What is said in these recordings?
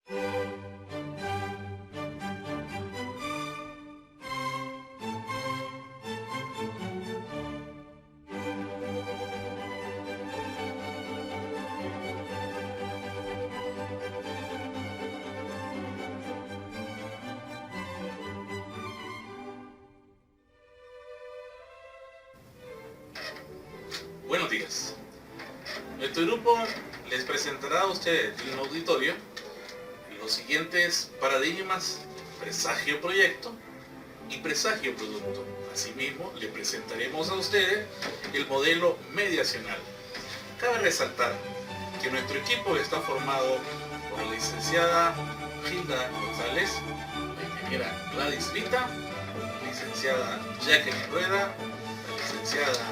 Buenos días. Nuestro grupo les presentará a ustedes en un auditorio los siguientes paradigmas: presagio proyecto y presagio producto. Asimismo, le presentaremos a ustedes el modelo mediacional. Cabe resaltar que nuestro equipo está formado por la licenciada Gilda González, la ingeniera Gladys Vita, la licenciada Jacqueline Rueda, la licenciada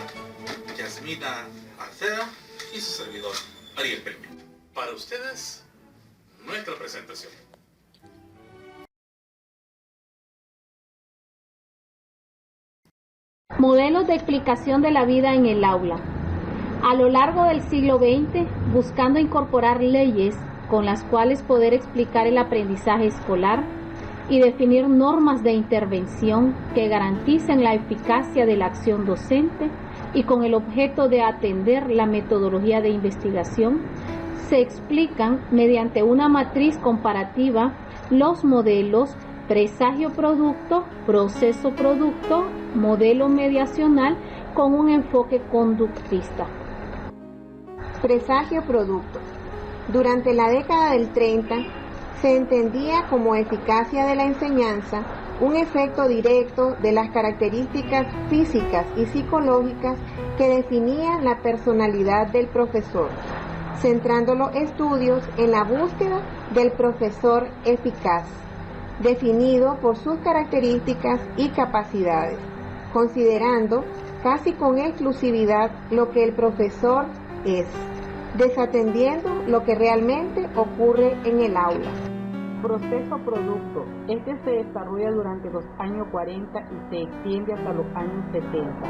Yasmina Arceda y su servidor, Ariel Peña. Para ustedes, nuestra presentación. Modelos de explicación de la vida en el aula. A lo largo del siglo XX, buscando incorporar leyes con las cuales poder explicar el aprendizaje escolar y definir normas de intervención que garanticen la eficacia de la acción docente, y con el objeto de atender la metodología de investigación, se explican mediante una matriz comparativa los modelos presagio-producto, proceso-producto, modelo mediacional con un enfoque conductista. Presagio-producto. Durante la década del 30 se entendía como eficacia de la enseñanza un efecto directo de las características físicas y psicológicas que definían la personalidad del profesor, centrando los estudios en la búsqueda del profesor eficaz, definido por sus características y capacidades, considerando casi con exclusividad lo que el profesor es, desatendiendo lo que realmente ocurre en el aula. Proceso-producto. Este se desarrolla durante los años 40 y se extiende hasta los años 70,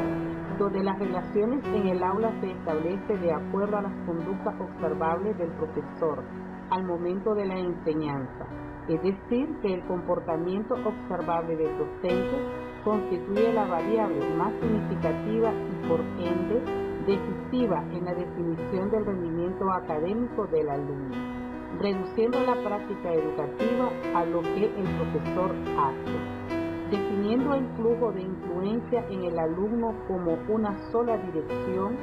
donde las relaciones en el aula se establecen de acuerdo a las conductas observables del profesor al momento de la enseñanza, es decir, que el comportamiento observable del docente constituye la variable más significativa y por ende decisiva en la definición del rendimiento académico del alumno, reduciendo la práctica educativa a lo que el profesor hace, definiendo el flujo de influencia en el alumno como una sola dirección,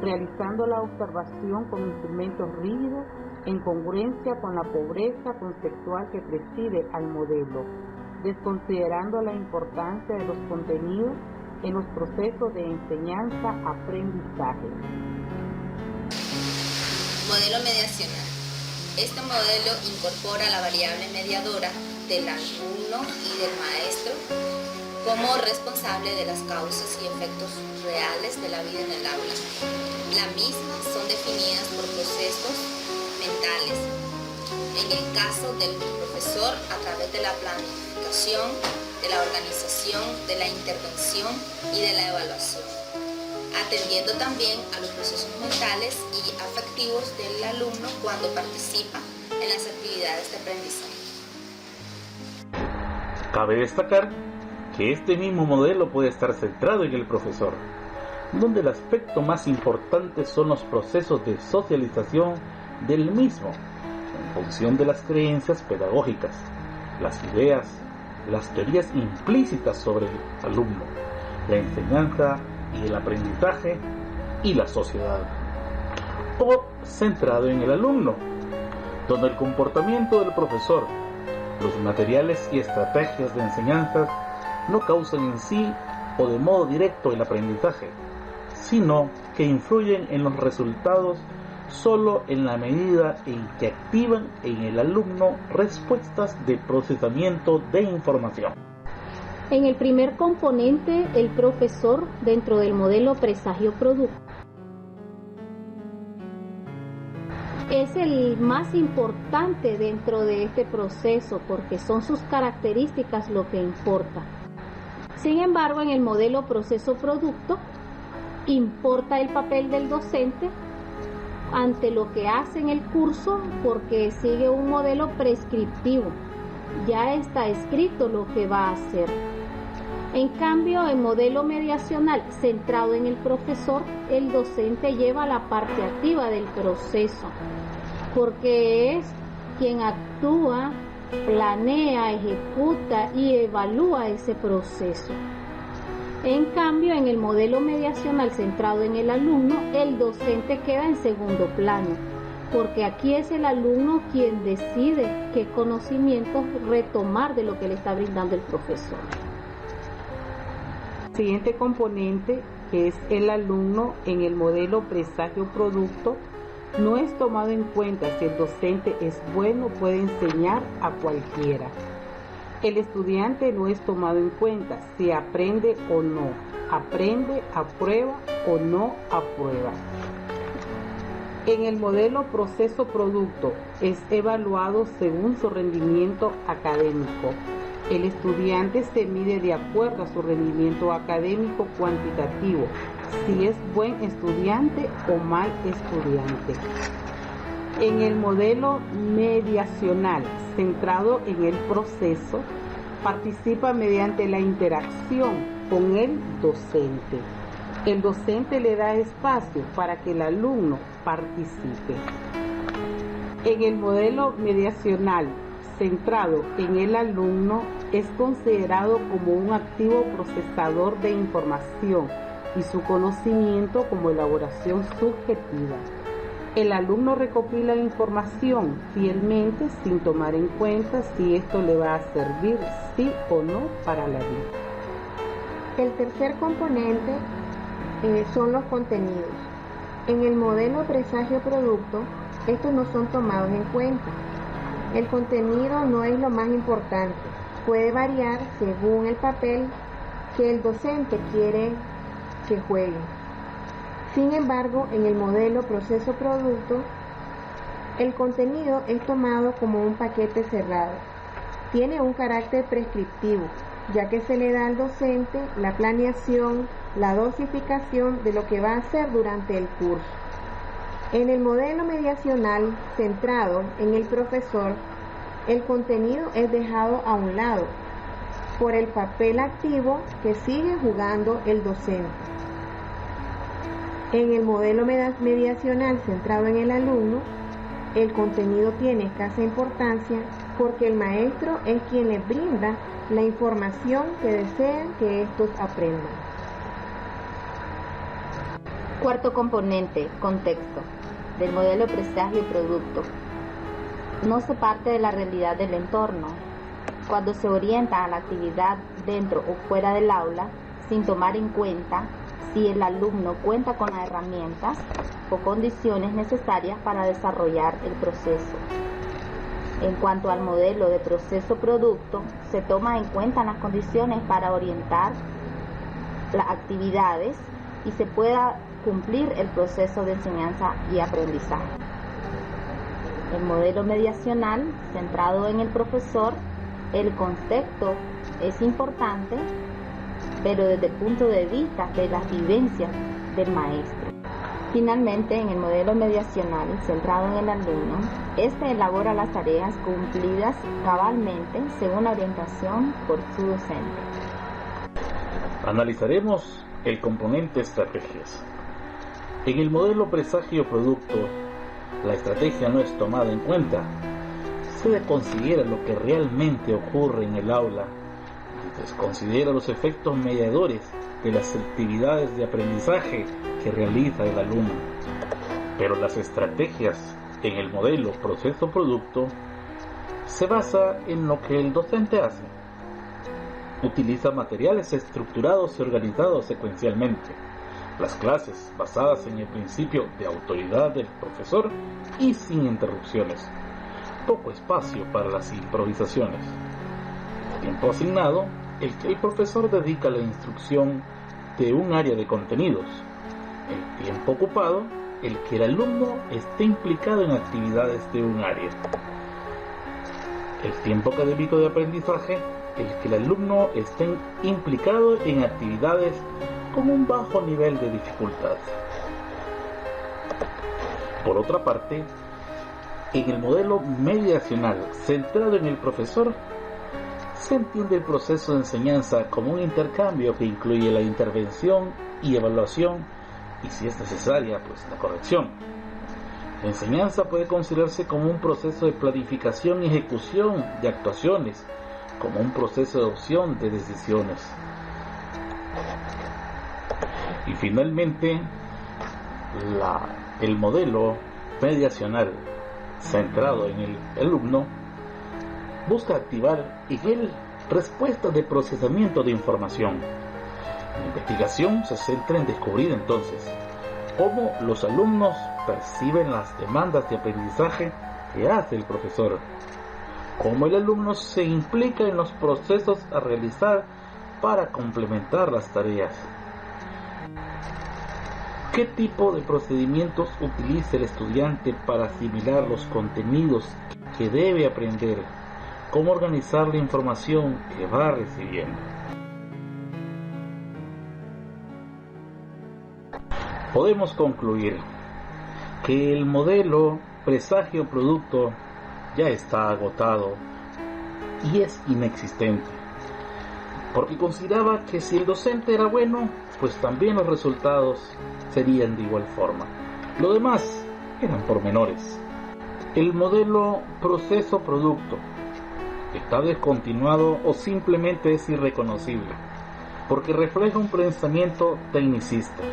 realizando la observación con instrumentos rígidos en congruencia con la pobreza conceptual que preside al modelo, desconsiderando la importancia de los contenidos en los procesos de enseñanza-aprendizaje. Modelo mediacional. Este modelo incorpora la variable mediadora del alumno y del maestro como responsable de las causas y efectos reales de la vida en el aula. Las mismas son definidas por procesos mentales, en el caso del profesor a través de la planificación, de la organización, de la intervención y de la evaluación, atendiendo también a los procesos mentales y afectivos del alumno cuando participa en las actividades de aprendizaje. Cabe destacar que este mismo modelo puede estar centrado en el profesor, donde el aspecto más importante son los procesos de socialización del mismo, en función de las creencias pedagógicas, las ideas, las teorías implícitas sobre el alumno, la enseñanza y el aprendizaje y la sociedad, o centrado en el alumno, donde el comportamiento del profesor, los materiales y estrategias de enseñanza no causan en sí o de modo directo el aprendizaje, sino que influyen en los resultados solo en la medida en que activan en el alumno respuestas de procesamiento de información. En el primer componente, el profesor dentro del modelo presagio-producto es el más importante dentro de este proceso porque son sus características lo que importa. Sin embargo, en el modelo proceso-producto importa el papel del docente ante lo que hace en el curso porque sigue un modelo prescriptivo. Ya está escrito lo que va a hacer. En cambio, el modelo mediacional centrado en el profesor, el docente lleva la parte activa del proceso, porque es quien actúa, planea, ejecuta y evalúa ese proceso. En cambio, en el modelo mediacional centrado en el alumno, el docente queda en segundo plano, porque aquí es el alumno quien decide qué conocimientos retomar de lo que le está brindando el profesor. Siguiente componente, que es el alumno, en el modelo presagio-producto, no es tomado en cuenta si el docente es bueno o puede enseñar a cualquiera. El estudiante no es tomado en cuenta si aprende o no, aprende, aprueba o no aprueba. En el modelo proceso-producto es evaluado según su rendimiento académico. El estudiante se mide de acuerdo a su rendimiento académico cuantitativo, si es buen estudiante o mal estudiante. En el modelo mediacional, centrado en el proceso, participa mediante la interacción con el docente. El docente le da espacio para que el alumno participe. En el modelo mediacional, centrado en el alumno, es considerado como un activo procesador de información y su conocimiento como elaboración subjetiva. El alumno recopila información fielmente sin tomar en cuenta si esto le va a servir sí o no para la vida. El tercer componente son los contenidos. En el modelo presagio-producto, estos no son tomados en cuenta. El contenido no es lo más importante, puede variar según el papel que el docente quiere que juegue. Sin embargo, en el modelo proceso-producto, el contenido es tomado como un paquete cerrado. Tiene un carácter prescriptivo, ya que se le da al docente la planeación, la dosificación de lo que va a hacer durante el curso. En el modelo mediacional centrado en el profesor, el contenido es dejado a un lado por el papel activo que sigue jugando el docente. En el modelo mediacional centrado en el alumno, el contenido tiene escasa importancia porque el maestro es quien les brinda la información que desean que estos aprendan. Cuarto componente, contexto, del modelo presagio-producto. No se parte de la realidad del entorno. Cuando se orienta a la actividad dentro o fuera del aula, sin tomar en cuenta si el alumno cuenta con las herramientas o condiciones necesarias para desarrollar el proceso. En cuanto al modelo de proceso-producto, se toma en cuenta las condiciones para orientar las actividades y se pueda cumplir el proceso de enseñanza y aprendizaje. El modelo mediacional, centrado en el profesor, el concepto es importante, pero desde el punto de vista de las vivencias del maestro. Finalmente, en el modelo mediacional, centrado en el alumno, este elabora las tareas cumplidas cabalmente según la orientación por su docente. Analizaremos el componente estrategias. En el modelo presagio-producto, la estrategia no es tomada en cuenta. Se considera lo que realmente ocurre en el aula y desconsidera los efectos mediadores de las actividades de aprendizaje que realiza el alumno. Pero las estrategias en el modelo proceso-producto se basa en lo que el docente hace. Utiliza materiales estructurados y organizados secuencialmente. Las clases basadas en el principio de autoridad del profesor y sin interrupciones. Poco espacio para las improvisaciones. El tiempo asignado, el que el profesor dedica a la instrucción de un área de contenidos. El tiempo ocupado, el que el alumno esté implicado en actividades de un área. El tiempo académico de aprendizaje, el que el alumno esté implicado en actividades con un bajo nivel de dificultad. Por otra parte, en el modelo mediacional centrado en el profesor, se entiende el proceso de enseñanza como un intercambio que incluye la intervención y evaluación y, si es necesaria, pues la corrección. La enseñanza puede considerarse como un proceso de planificación y ejecución de actuaciones, como un proceso de adopción de decisiones. Y finalmente, el modelo mediacional centrado en el alumno busca activar en él respuestas de procesamiento de información. La investigación se centra en descubrir entonces cómo los alumnos perciben las demandas de aprendizaje que hace el profesor, cómo el alumno se implica en los procesos a realizar para complementar las tareas, qué tipo de procedimientos utiliza el estudiante para asimilar los contenidos que debe aprender, cómo organizar la información que va recibiendo. Podemos concluir que el modelo presagio-producto ya está agotado y es inexistente, porque consideraba que si el docente era bueno, pues también los resultados serían de igual forma. Lo demás eran pormenores. El modelo proceso-producto está descontinuado o simplemente es irreconocible, porque refleja un pensamiento tecnicista.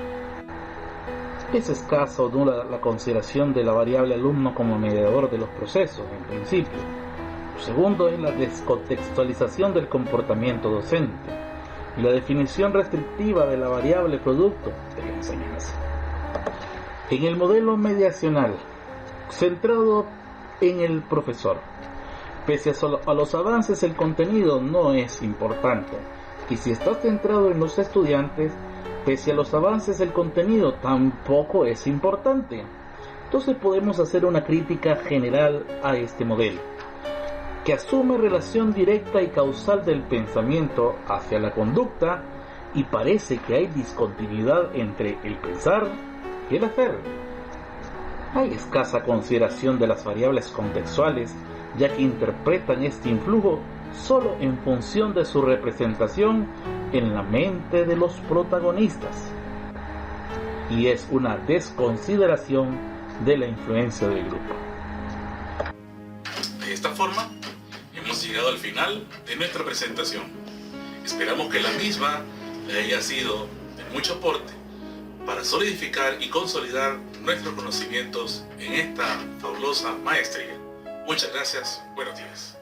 Es escasa o nula la consideración de la variable alumno como mediador de los procesos, en principio. Lo segundo es la descontextualización del comportamiento docente y la definición restrictiva de la variable producto de la enseñanza. En el modelo mediacional, centrado en el profesor, pese a los avances, el contenido no es importante, y si está centrado en los estudiantes, pese a los avances, el contenido tampoco es importante. Entonces podemos hacer una crítica general a este modelo, que asume relación directa y causal del pensamiento hacia la conducta, y parece que hay discontinuidad entre el pensar y el hacer. Hay escasa consideración de las variables contextuales, ya que interpretan este influjo solo en función de su representación en la mente de los protagonistas, y es una desconsideración de la influencia del grupo. De esta forma, hemos llegado al final de nuestra presentación. Esperamos que la misma le haya sido de mucho aporte para solidificar y consolidar nuestros conocimientos en esta fabulosa maestría. Muchas gracias, buenos días.